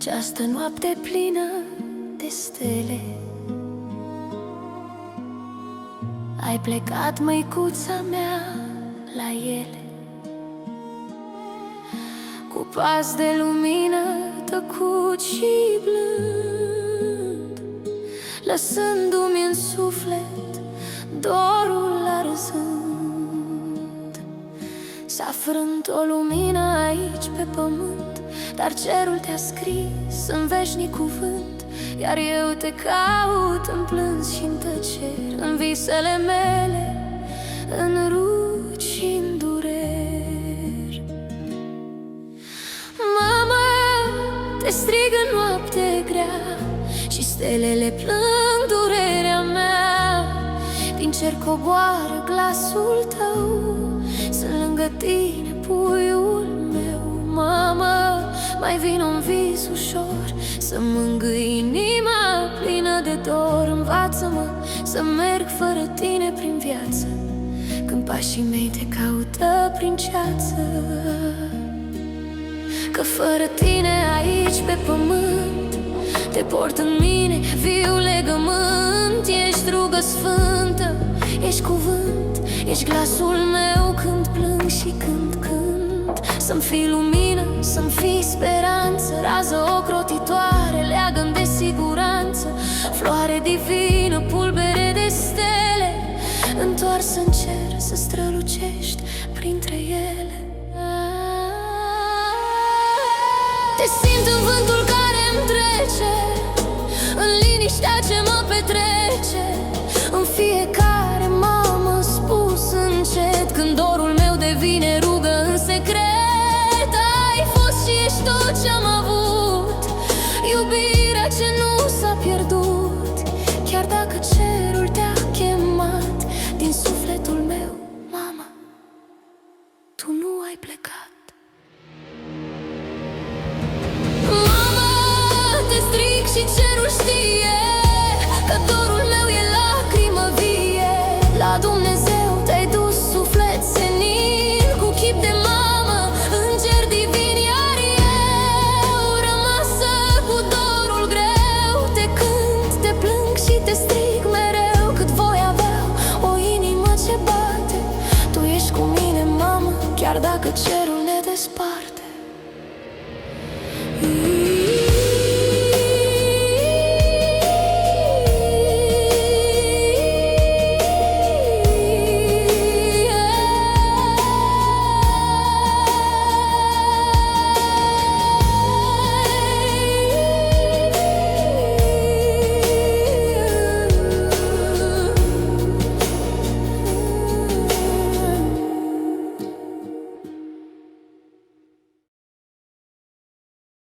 această noapte plină de stele. Ai plecat, măicuța mea, la ele, cu pas de lumină tăcut și blând, lăsându-mi în suflet dorul arzând. S-a frânt o lumină aici pe pământ, dar cerul te-a scris în veșnic cuvânt. Iar eu te caut în plâns și în tăceri, în visele mele, în rugi și în dureri. Mama, te strig în noapte grea și stelele plâng durerea mea. Din cer coboară glasul tău, sunt lângă tine, puiul meu. Mama, mai vino-n vis ușor să mângâi inima plină de dor. Învață-mă să merg fără tine prin viață, când pașii mei te caută prin ceață. Că fără tine aici pe pământ te port în mine viu legământ. Ești rugă sfântă, ești cuvânt, ești glasul meu când plâng și când cânt. Să-mi fii lumină, să-mi fii speranță, rază ocrotitoare, leagă-mi de siguranță. Floare divină, pulbere de stele, întoarsă în cer să strălucești printre ele. Te simt în vântul care-mi trece, în liniștea ce mă petrece. În fiecare m-am spus încet, când dorul meu devine